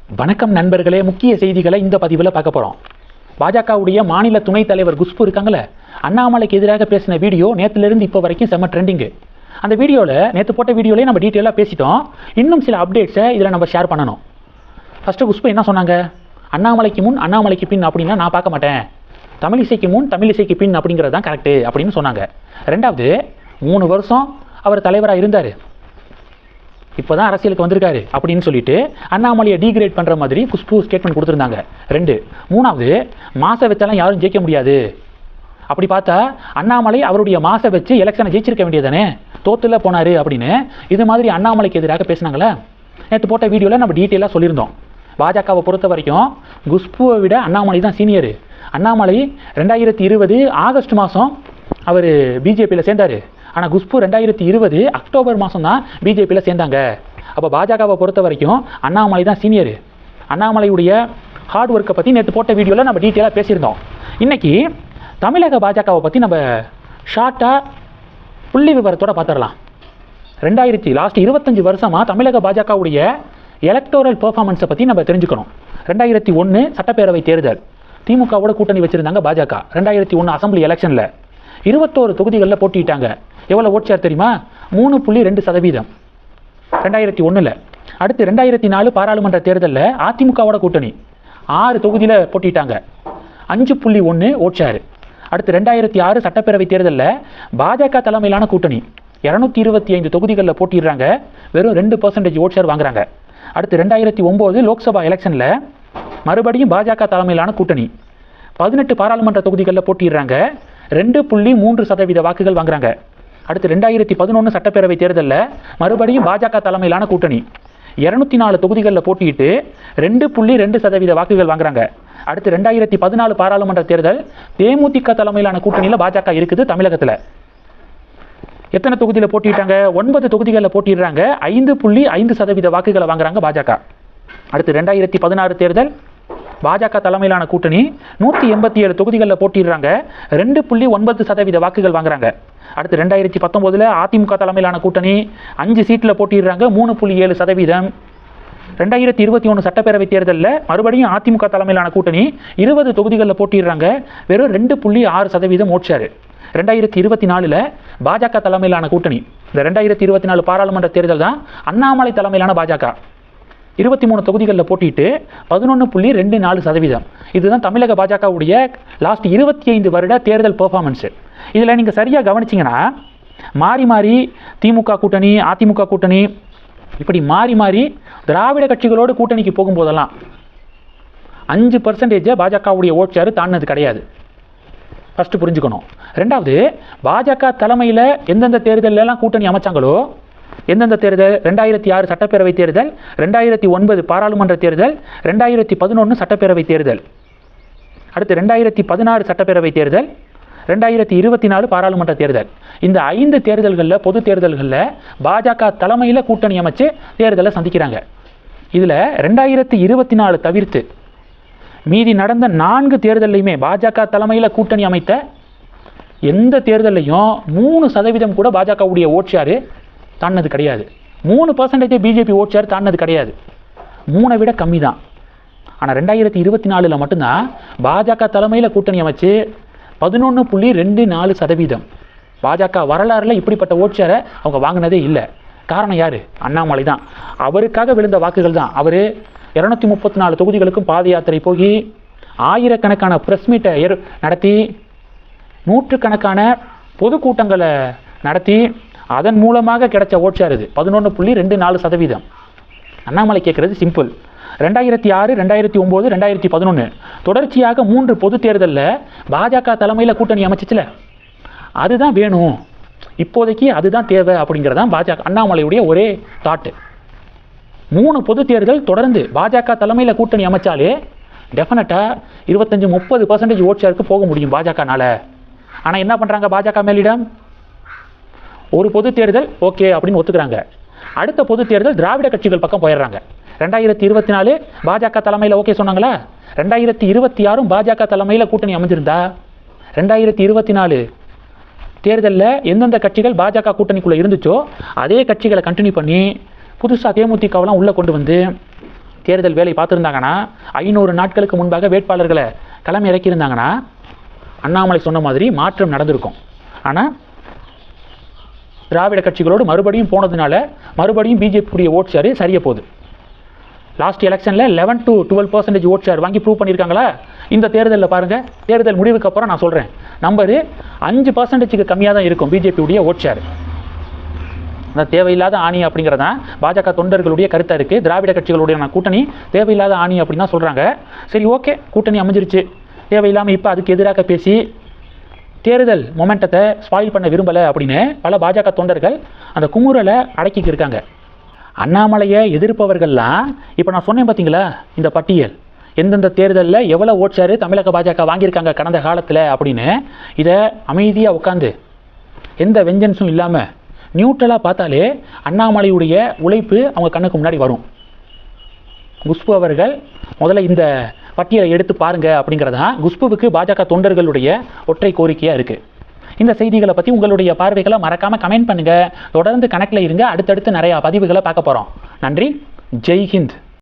வணக்கம் நண்பர்களே, முக்கிய செய்திகளை இந்த பதிவில் பார்க்க போகிறோம். பாஜகவுடைய மாநில துணைத் தலைவர் குஷ்பு இருக்காங்களே, அண்ணாமலைக்கு எதிராக பேசின வீடியோ நேற்றுலேருந்து இப்போ வரைக்கும் செம்ம ட்ரெண்டிங்கு. அந்த வீடியோவில் நேற்று போட்ட வீடியோலேயே நம்ம டீட்டெயிலாக பேசிட்டோம். இன்னும் சில அப்டேட்ஸை இதில் நம்ம ஷேர் பண்ணணும். ஃபஸ்ட்டு குஷ்பு என்ன சொன்னாங்க? அண்ணாமலைக்கு முன் அண்ணாமலைக்கு பின் அப்படின்னா நான் பார்க்க மாட்டேன், தமிழிசைக்கு முன் தமிழிசைக்கு பின் அப்படிங்கிறது தான் கரெக்டு அப்படின்னு சொன்னாங்க. ரெண்டாவது, 3 வருஷம் அவர் தலைவராக இருந்தார், இப்போ தான் அரசியலுக்கு வந்திருக்காரு அப்படின்னு சொல்லிட்டு அண்ணாமலையை டீக்ரேட் பண்ணுற மாதிரி குஷ்பு ஸ்டேட்மெண்ட் கொடுத்துருந்தாங்க. 2, 3வது, மாசை வச்சாலும் யாரும் ஜெயிக்க முடியாது. அப்படி பார்த்தா அண்ணாமலை அவருடைய மாசை வச்சு எலெக்ஷனை ஜெயிச்சிருக்க வேண்டியதானே, தோத்துல போனார் அப்படின்னு இது மாதிரி அண்ணாமலைக்கு எதிராக பேசினாங்களே. நேற்று போட்ட வீடியோவில் நம்ம டீட்டெயிலாக சொல்லியிருந்தோம். பாஜகவை பொறுத்த வரைக்கும் குஷ்புவை விட அண்ணாமலை தான் சீனியர். அண்ணாமலை 2020 ஆகஸ்ட் மாதம் அவர் பிஜேபியில் சேர்ந்தார். ஆனால் குஷ்பு 2020 அக்டோபர் மாதம் தான் பிஜேபியில் சேர்ந்தாங்க. அப்போ பாஜகவை பொறுத்த வரைக்கும் அண்ணாமலை தான் சீனியர். அண்ணாமலையுடைய ஹார்ட் ஒர்க்கை பற்றி நேற்று போட்ட வீடியோவில் நம்ம டீட்டெயிலாக பேசியிருந்தோம். இன்றைக்கி தமிழக பாஜகவை பற்றி நம்ம ஷார்ட்டாக புள்ளி விவரத்தோடு பார்த்துடலாம். லாஸ்ட் 25 வருஷமாக தமிழக பாஜகவுடைய எலக்டோரல் பெர்ஃபார்மன்ஸை பற்றி நம்ம தெரிஞ்சுக்கணும். 2001 சட்டப்பேரவை தேர்தல், திமுகவோட கூட்டணி வச்சுருந்தாங்க பாஜக. 2001 அசம்பிளி எலெக்ஷனில் 21 தொகுதிகளில் போட்டிட்டாங்க. எவ்வளோ ஓட் ஷேர் தெரியுமா? 3.2% 2001. அடுத்து 2004 பாராளுமன்ற தேர்தலில் அதிமுகவோட கூட்டணி 6 தொகுதியில் போட்டிட்டாங்க, 5.1 ஓட் ஷேர். அடுத்து 2006 சட்டப்பேரவை தேர்தலில் பாஜக தலைமையிலான கூட்டணி 225 தொகுதிகளில் போட்டிடுறாங்க, வெறும் 2% ஓட் ஷேர் வாங்குறாங்க. அடுத்து 2009 லோக்சபா எலெக்ஷனில் மறுபடியும் பாஜக தலைமையிலான கூட்டணி 18 பாராளுமன்ற தொகுதிகளில் போட்டிடுறாங்க, 2.3% வாக்குகள் வாங்குறாங்க. அடுத்து 2011 சட்டப்பேரவை தேர்தலில் மறுபடியும் பாஜக தலைமையிலான கூட்டணி 204 தொகுதிகளில் போட்டியிட்டு 2.2% வாக்குகள் வாங்குறாங்க. அடுத்து 2014 பாராளுமன்ற தேர்தல், தேமுதிக தலைமையிலான கூட்டணியில் பாஜக இருக்குது தமிழகத்தில். எத்தனை தொகுதியில் போட்டிட்டாங்க? 9 தொகுதிகளில் போட்டிடுறாங்க, 5.5% வாக்குகளை வாங்குறாங்க பாஜக. அடுத்து 2016 தேர்தல், பாஜக தலைமையிலான கூட்டணி 187 தொகுதிகளில் போட்டிடுறாங்க, 2.9% வாக்குகள் வாங்குறாங்க. அடுத்து 2019 அதிமுக தலைமையிலான கூட்டணி 5 சீட்டில் போட்டிடுறாங்க, 3.7%. 2021 சட்டப்பேரவை தேர்தலில் மறுபடியும் அதிமுக தலைமையிலான கூட்டணி 20 தொகுதிகளில் போட்டிடுறாங்க, வெறும் 2.6% ஓட் ஷேர். 2024 பாஜக தலைமையிலான கூட்டணி, இந்த 2024 பாராளுமன்ற தேர்தல் தான் அண்ணாமலை தலைமையிலான பாஜக 23 தொகுதிகளில் போட்டிட்டு 11.24%. இதுதான் தமிழக பாஜகவுடைய லாஸ்ட் 25 வருட தேர்தல் பெர்ஃபார்மன்ஸு. இதில் நீங்கள் சரியாக கவனிச்சிங்கன்னா மாறி மாறி திமுக கூட்டணி, அதிமுக கூட்டணி, இப்படி மாறி மாறி திராவிட கட்சிகளோடு கூட்டணிக்கு போகும்போதெல்லாம் 5% பாஜகவுடைய ஓட் ஷேர் தாண்டினது கிடையாது. ஃபஸ்ட்டு புரிஞ்சுக்கணும். ரெண்டாவது, பாஜக தலைமையில் எந்தெந்த தேர்தலெல்லாம் கூட்டணி அமைச்சாங்களோ, எந்தெந்த தேர்தல்? 2006 சட்டப்பேரவை தேர்தல், 2009 பாராளுமன்ற தேர்தல், 2011 சட்டப்பேரவை தேர்தல், அடுத்து 2016 சட்டப்பேரவை தேர்தல், 2024 பாராளுமன்ற தேர்தல். இந்த 5 தேர்தல்களில், பொது தேர்தல்களில் பாஜக தலைமையில் கூட்டணி அமைச்சு தேர்தலை சந்திக்கிறாங்க. இதில் 2024 தவிர்த்து மீதி நடந்த 4 தேர்தலையுமே பாஜக தலைமையில் கூட்டணி அமைத்த எந்த தேர்தலையும் 3% கூட பாஜகவுடைய ஓட் ஷேர் தாண்டினது கிடையாது. 3% பிஜேபி ஓட் ஷேர் தாண்டினது கிடையாது, 3 விட கம்மி தான். ஆனால் 2024 மட்டும்தான் பாஜக தலைமையில் கூட்டணி அமைச்சு 11.24%. பாஜக வரலாறில் இப்படிப்பட்ட ஓட் ஷேரை அவங்க வாங்கினதே இல்லை. காரணம் யார்? அண்ணாமலை தான். அவருக்காக விழுந்த வாக்குகள் தான். அவர் 234 தொகுதிகளுக்கும் பாத யாத்திரை போய் ஆயிரக்கணக்கான ப்ரெஸ் மீட்டை நடத்தி, நூற்றுக்கணக்கான பொதுக்கூட்டங்களை நடத்தி, அதன் மூலமாக கிடைச்ச ஓட் ஷேர் இது 11.24%. அண்ணாமலை கேட்குறது சிம்பிள். 2006, 2009, 2011 தொடர்ச்சியாக 3 பொது தேர்தலில் பாஜக தலைமையில் கூட்டணி அமைச்சிச்சுல, அதுதான் வேணும் இப்போதைக்கு, அதுதான் தேவை அப்படிங்கிறதான் பாஜக அண்ணாமலையுடைய ஒரே தாட்டு. 3 பொது தேர்தல் தொடர்ந்து பாஜக தலைமையில் கூட்டணி அமைச்சாலே டெஃபினட்டாக 25-30% ஓட் ஷேருக்கு போக முடியும் பாஜகனால. ஆனால் என்ன பண்ணுறாங்க பாஜக மேலிடம்? ஒரு பொது தேர்தல் ஓகே அப்படின்னு ஒத்துக்கிறாங்க, அடுத்த பொது தேர்தல் திராவிட கட்சிகள் பக்கம் போயிடுறாங்க. 2024 பாஜக தலைமையில் ஓகே சொன்னாங்களா? 2026 பாஜக தலைமையில் கூட்டணி அமைஞ்சிருந்தா 2024 தேர்தலில் எந்தெந்த கட்சிகள் பாஜக கூட்டணிக்குள்ளே இருந்துச்சோ அதே கட்சிகளை கண்டினியூ பண்ணி புதுசாக தேமுதிகவெல்லாம் உள்ளே கொண்டு வந்து தேர்தல் வேலை பார்த்துருந்தாங்கன்னா 500 நாட்களுக்கு முன்பாக வேட்பாளர்களை களம் இறக்கியிருந்தாங்கன்னா அண்ணாமலை சொன்ன மாதிரி மாற்றம் நடந்திருக்கும். ஆனால் திராவிட கட்சிகளோடு மறுபடியும் போனதுனால மறுபடியும் பிஜேபியுடைய ஓட் ஷேர் சரிய போகுது. லாஸ்ட் எலெக்ஷனில் 11 to 12% ஓட் ஷேர் வாங்கி ப்ரூவ் பண்ணியிருக்காங்களா? இந்த தேர்தலில் பாருங்கள், தேர்தல் முடிவுக்கு அப்புறம் நான் சொல்கிறேன், நம்பரு 5% கம்மியாக தான் இருக்கும் பிஜேபியுடைய ஓட் ஷேர். அந்த தேவையில்லாத ஆணி அப்படிங்கிறதான் பாஜக தொண்டர்களுடைய கருத்தாக இருக்குது. திராவிட கட்சிகளுடைய கூட்டணி தேவையில்லாத ஆணி அப்படின்னு தான் சொல்கிறாங்க. சரி, ஓகே, கூட்டணி அமைஞ்சிருச்சு, தேவையில்லாமல் இப்போ அதுக்கு எதிராக பேசி தேர்தல் மொமெண்டத்தை ஸ்பாயில் பண்ண விரும்பலை அப்படின்னு பல பாஜக தொண்டர்கள் அந்த குமுறலை அடக்கிக்கு இருக்காங்க. அண்ணாமலையை எதிர்ப்பவர்கள்லாம் இப்போ நான் சொன்னேன் பார்த்தீங்களா, இந்த பட்டியல் எந்தெந்த தேர்தலில் எவ்வளோ ஓட் ஷேர் தமிழக பாஜக வாங்கியிருக்காங்க கடந்த காலத்தில் அப்படின்னு இதை அமைதியாக உட்காந்து எந்த வெஞ்சன்ஸும் இல்லாமல் நியூட்ரலாக பார்த்தாலே அண்ணாமலையுடைய உழைப்பு அவங்க கண்ணுக்கு முன்னாடி வரும். குஷ்பு அவர்கள் முதல்ல இந்த பட்டியலை எடுத்து பாருங்க அப்படிங்கிறதான் குஷ்புவுக்கு பாஜக தொண்டர்களுடைய ஒற்றை கோரிக்கையாக இருக்குது. இந்த செய்திகளை பற்றி உங்களுடைய பார்வைகளை மறக்காமல் கமெண்ட் பண்ணுங்கள். தொடர்ந்து கணக்கில் இருங்க, அடுத்தடுத்து நிறையா பதிவுகளை பார்க்க போகிறோம். நன்றி, ஜெய் ஹிந்த்.